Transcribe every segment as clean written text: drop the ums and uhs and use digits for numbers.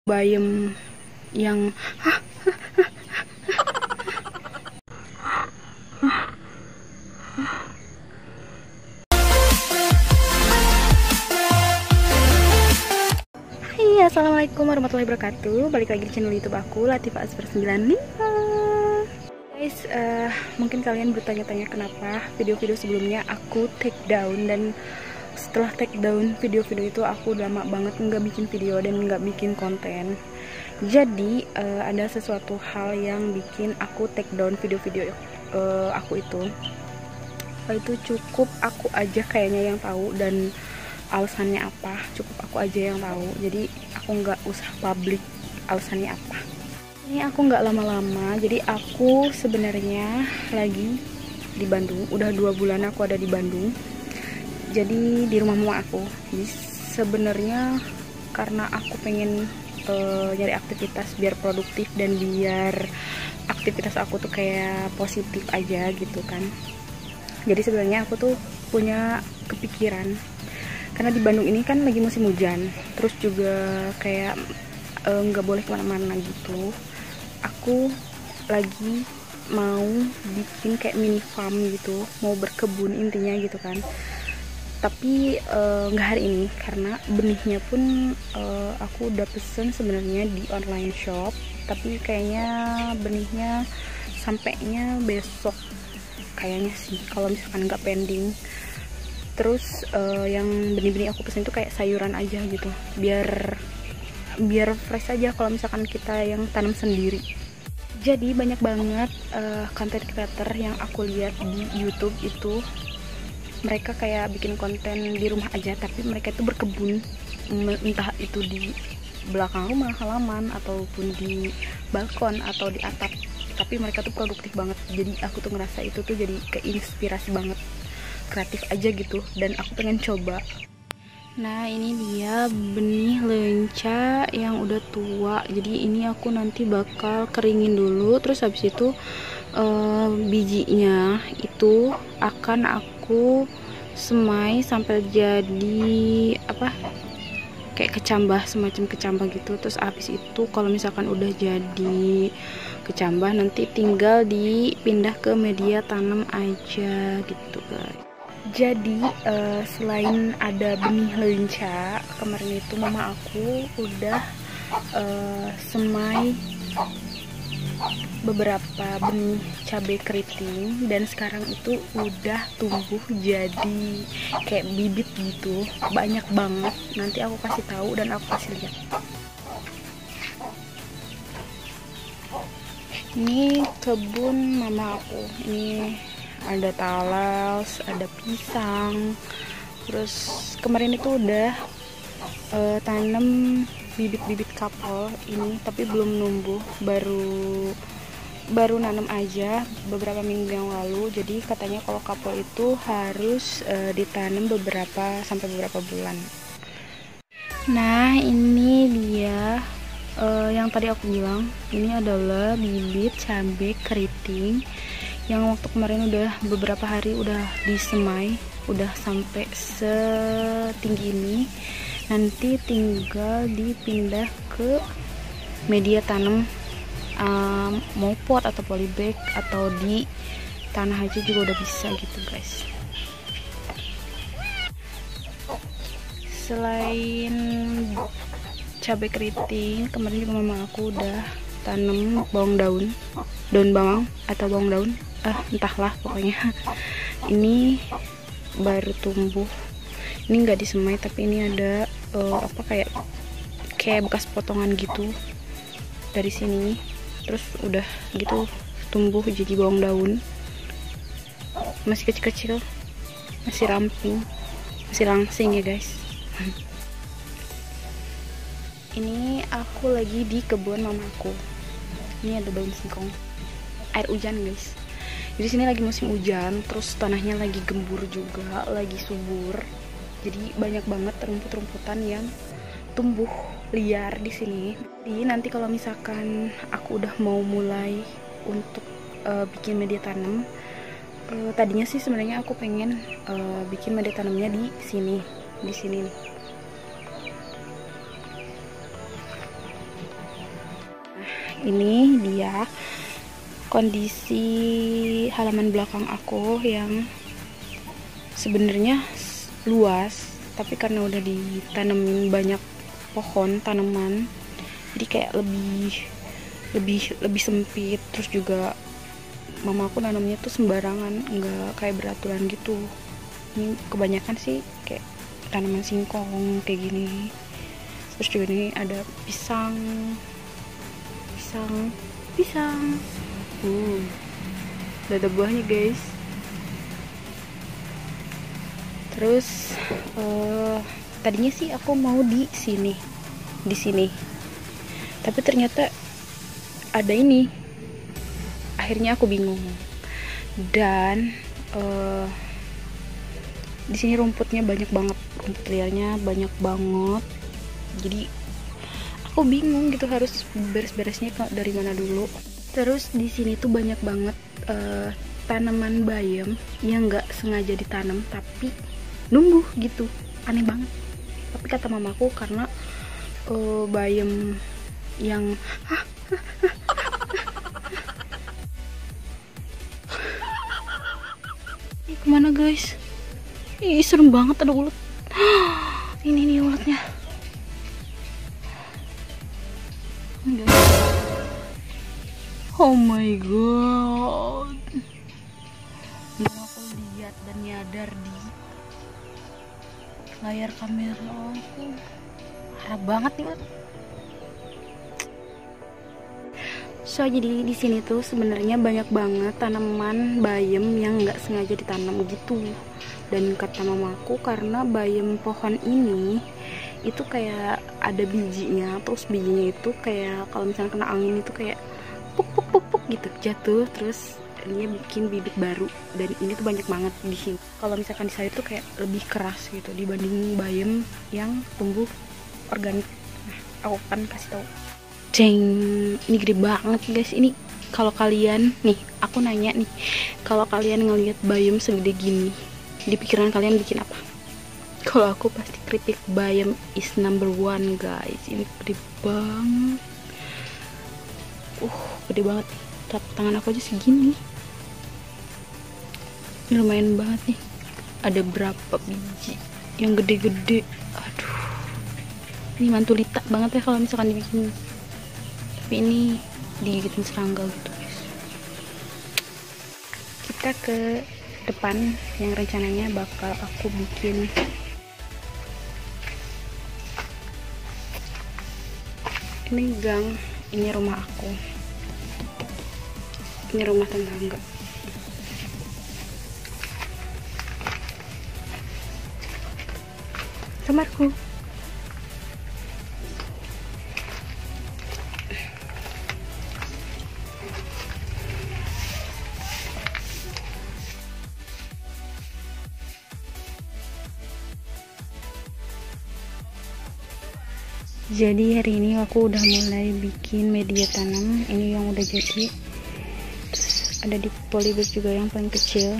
bayam yang Hai, assalamualaikum warahmatullahi wabarakatuh. Balik lagi di channel YouTube aku, Latifah Azfar 95. Guys, mungkin kalian bertanya-tanya kenapa video-video sebelumnya aku take down, dan setelah take down video-video itu aku udah lama banget nggak bikin video dan nggak bikin konten. Jadi ada sesuatu hal yang bikin aku take down video-video aku itu cukup aku aja kayaknya yang tahu, dan alasannya apa cukup aku aja yang tahu. Jadi aku nggak usah publik alasannya apa. Ini aku nggak lama-lama, jadi aku sebenarnya lagi di Bandung, udah 2 bulan aku ada di Bandung. Jadi di rumah mama aku. Jadi sebenarnya karena aku pengen nyari aktivitas biar produktif dan biar aktivitas aku tuh kayak positif aja gitu kan. Jadi sebenarnya aku tuh punya kepikiran, karena di Bandung ini kan lagi musim hujan, terus juga kayak nggak boleh kemana-mana gitu. Aku lagi mau bikin kayak mini farm gitu, mau berkebun intinya gitu kan. Tapi nggak hari ini, karena benihnya pun aku udah pesen sebenarnya di online shop, tapi kayaknya benihnya sampainya besok kayaknya sih, kalau misalkan nggak pending. Terus yang benih-benih aku pesen itu kayak sayuran aja gitu, biar fresh aja kalau misalkan kita yang tanam sendiri. Jadi banyak banget content creator yang aku lihat di YouTube itu, mereka kayak bikin konten di rumah aja, tapi mereka itu berkebun, entah itu di belakang rumah, halaman, ataupun di balkon atau di atap. Tapi mereka tuh produktif banget. Jadi aku tuh ngerasa itu tuh jadi keinspirasi banget, kreatif aja gitu, dan aku pengen coba. Nah, ini dia benih lenca yang udah tua. Jadi ini aku nanti bakal keringin dulu, terus habis itu bijinya itu akan aku semai sampai jadi apa, kayak kecambah, semacam kecambah gitu. Terus habis itu kalau misalkan udah jadi kecambah, nanti tinggal dipindah ke media tanam aja gitu guys. Jadi selain ada benih lenca, kemarin itu mama aku udah semai beberapa benih cabai keriting, dan sekarang itu udah tumbuh jadi kayak bibit gitu, banyak banget. Nanti aku kasih tahu dan aku kasih lihat. Ini kebun mama aku. Ini ada talas, ada pisang. Terus kemarin itu udah tanam bibit-bibit kapel ini, tapi belum numbuh, baru nanam aja beberapa minggu yang lalu. Jadi katanya kalau kapel itu harus ditanam sampai beberapa bulan. Nah, ini dia yang tadi aku bilang, ini adalah bibit cabai keriting yang waktu kemarin udah beberapa hari udah disemai, udah sampai setinggi ini. Nanti tinggal dipindah ke media tanam, mau pot atau polybag atau di tanah aja juga udah bisa gitu guys. Selain cabai keriting, kemarin juga mama aku udah tanam bawang daun bawang atau bawang daun, entahlah pokoknya. Ini baru tumbuh, ini nggak disemai, tapi ini ada apa, kayak bekas potongan gitu dari sini. Terus udah gitu tumbuh jadi bawang daun, masih kecil-kecil, masih ramping, masih langsing ya guys. Ini aku lagi di kebun mamaku. Ini ada daun singkong, air hujan guys. Jadi sini lagi musim hujan, terus tanahnya lagi gembur juga, lagi subur. Jadi banyak banget rumput-rumputan yang tumbuh liar di sini. Jadi nanti kalau misalkan aku udah mau mulai untuk bikin media tanam, tadinya sih sebenarnya aku pengen bikin media tanamnya di sini nih. Ini dia kondisi halaman belakang aku yang sebenarnya luas, tapi karena udah ditanemin banyak pohon tanaman, jadi kayak lebih sempit. Terus juga mama aku nanamnya tuh sembarangan, nggak kayak beraturan gitu. Ini kebanyakan sih kayak tanaman singkong kayak gini. Terus juga ini ada pisang. Udah ada buahnya guys. Terus tadinya sih aku mau di sini, tapi ternyata ada ini. Akhirnya aku bingung. Dan di sini rumputnya banyak banget, rumput liarnya banyak banget. Jadi aku bingung gitu harus beres-beresnya dari mana dulu. Terus di sini tuh banyak banget tanaman bayam yang nggak sengaja ditanam tapi numbuh gitu, aneh banget. Tapi kata mamaku karena bayam yang ini kemana guys? Ih, serem banget, ada ulat. Ini nih ulatnya. Oh my god. Dan aku lihat dan nyadar di layar kamera aku. Parah banget nih ulat. So jadi di sini tuh sebenarnya banyak banget tanaman bayam yang nggak sengaja ditanam gitu. Dan kata mamaku karena bayam pohon ini itu kayak ada bijinya, terus bijinya itu kayak kalau misalnya kena angin itu kayak puk gitu jatuh, terus dia bikin bibit baru. Dan ini tuh banyak banget di sini. Kalau misalkan di sayur tuh kayak lebih keras gitu dibanding bayam yang tumbuh organik. Nah, aku kan kasih tahu. Ceng, ini gede banget guys. Ini kalau kalian nih, aku nanya nih, kalau kalian ngelihat bayam segede gini, di pikiran kalian bikin apa? Kalau aku pasti keripik bayam is number one guys. Ini gede banget. Gede banget. Tangan aku aja segini. Ini lumayan banget nih. Ada berapa biji yang gede-gede. Aduh. Ini mantulita banget ya kalau misalkan dibikin. Tapi ini digigitin serangga gitu guys. Kita ke depan yang rencananya bakal aku bikin. Ini gang, ini rumah aku, ini rumah tetangga. Kamarku. Jadi hari ini aku udah mulai bikin media tanam. Ini yang udah jadi. Terus ada di polybag juga yang paling kecil.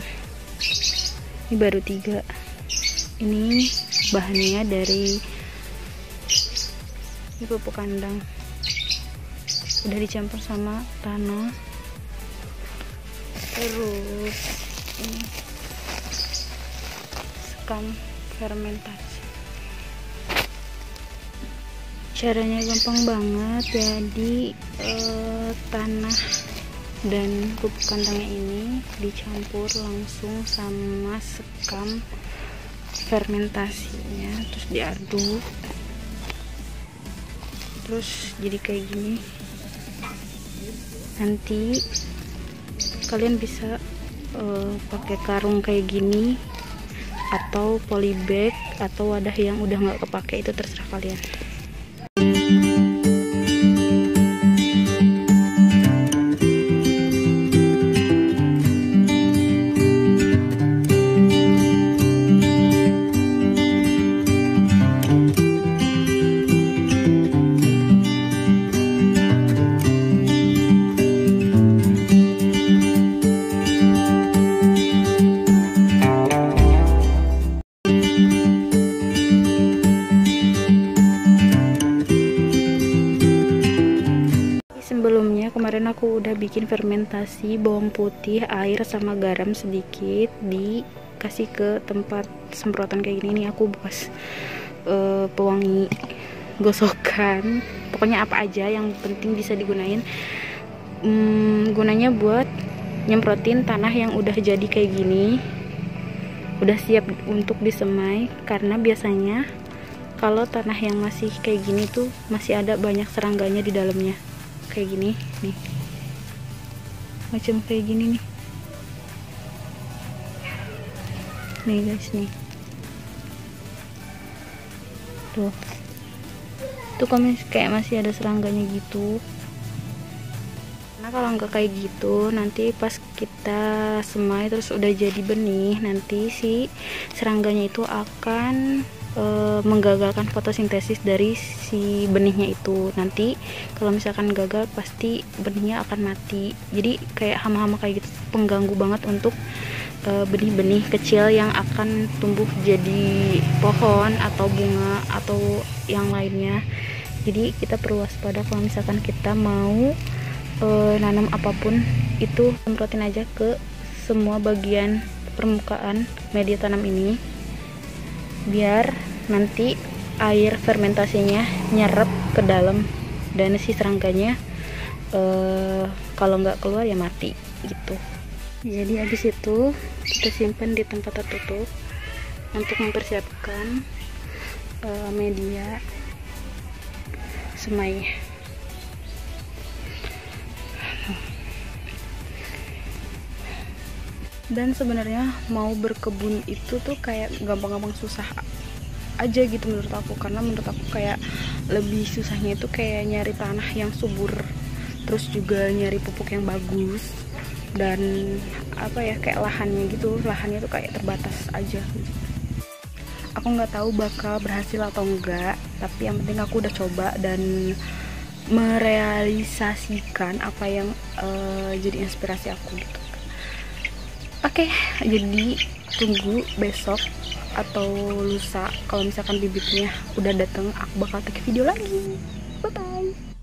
Ini baru 3. Ini bahannya dari ini pupuk kandang. Udah dicampur sama tanah. Terus ini sekam fermentasi. Caranya gampang banget. Jadi tanah dan pupuk kandangnya ini dicampur langsung sama sekam fermentasinya, terus diaduk, terus jadi kayak gini. Nanti kalian bisa pakai karung kayak gini atau polybag atau wadah yang udah nggak kepake, itu terserah kalian. Sebelumnya kemarin aku udah bikin fermentasi bawang putih, air sama garam sedikit, dikasih ke tempat semprotan kayak gini. Nih aku bekas pewangi gosokan, pokoknya apa aja yang penting bisa digunain. Gunanya buat nyemprotin tanah yang udah jadi kayak gini, udah siap untuk disemai. Karena biasanya kalau tanah yang masih kayak gini tuh masih ada banyak serangganya di dalamnya, kayak gini nih, macam kayak gini nih guys, nih tuh kami kayak masih ada serangganya gitu. Nah kalau nggak kayak gitu, nanti pas kita semai terus udah jadi benih, nanti si serangganya itu akan menggagalkan fotosintesis dari si benihnya itu. Nanti kalau misalkan gagal, pasti benihnya akan mati. Jadi kayak hama-hama kayak gitu, pengganggu banget untuk benih-benih kecil yang akan tumbuh jadi pohon atau bunga atau yang lainnya. Jadi kita perlu waspada kalau misalkan kita mau nanam apapun itu, semprotin aja ke semua bagian permukaan media tanam ini, biar nanti air fermentasinya nyerap ke dalam dan si serangganya kalau nggak keluar ya mati gitu. Jadi habis itu kita simpan di tempat tertutup untuk mempersiapkan media semai. Dan sebenarnya mau berkebun itu tuh kayak gampang-gampang susah aja gitu menurut aku, karena menurut aku kayak lebih susahnya itu kayak nyari tanah yang subur, terus juga nyari pupuk yang bagus, dan apa ya, kayak lahannya tuh kayak terbatas aja. Aku nggak tahu bakal berhasil atau enggak, tapi yang penting aku udah coba dan merealisasikan apa yang jadi inspirasi aku gitu. Oke, jadi tunggu besok atau lusa kalau misalkan bibitnya udah dateng, aku bakal take video lagi. Bye bye.